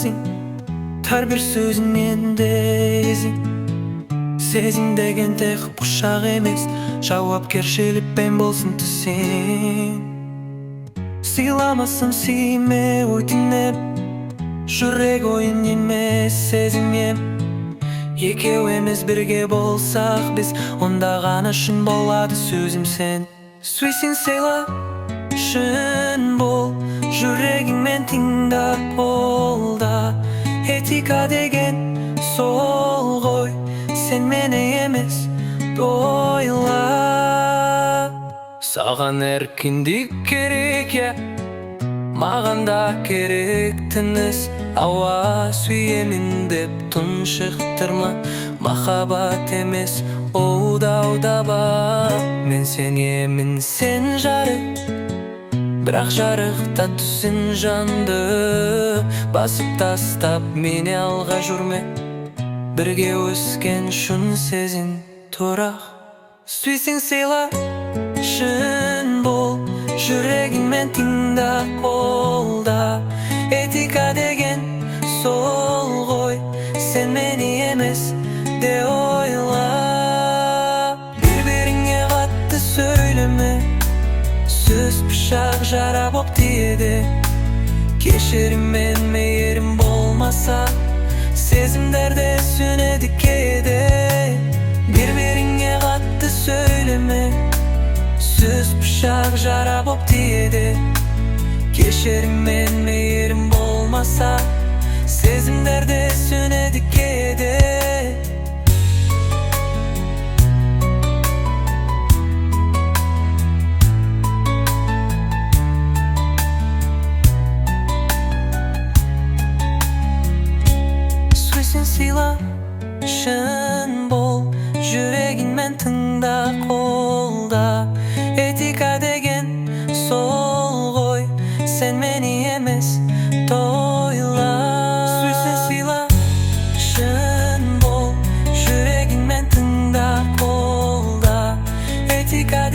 sing tar bir sözün mende ezing. Sezim деген tek kuşak emes, жауапкершілік ben bolsun sen. Sıylamasın sime öйтінеп, жүрек ойын емес сезім ем. Екеуіміз бірге болсақ біз, онда ғана шын болады сөзім сен. Сөйсең сыйла, шын бол, жүрегіңмен тыңдап бол да. Этика деген сол ғой, sen meni емес doyla. Саған erkinlik керек ya, маған да керек тыныс. Ауа сүйемін деп тұншықтырма, махаббат емес оу-дау-даба. Мен сенемін, сен жарық, бірақ жарықта түсін жанды. Басып тастап мені алға жүрме, бірге өскен шын сезін тұрақ. Сүйсең сыйла, шын бол, жүрегіңмен тыңдап бол да. Этика деген сол ғой, sen meni емес de ойла. Бір-біріңе қатты сөйлеме, сөз пышақ жара боп тиеді. Кешірім мен мейірім болмаса, сезімдерде сөнеді кейде. Bir-біріңе қатты сөйлеме, сөз пышақ жара боп тиеді. Кешірім мен мейірім болмаса, сезімдерде сөнеді кейде. Сөйсең сыйла, шын бол, жүрегіңмен тыңда қолда. Этика деген сол ғой, sen meni емес toyla. Сөйсең сыйла, шын бол, жүрегіңмен тыңда қолда. Этика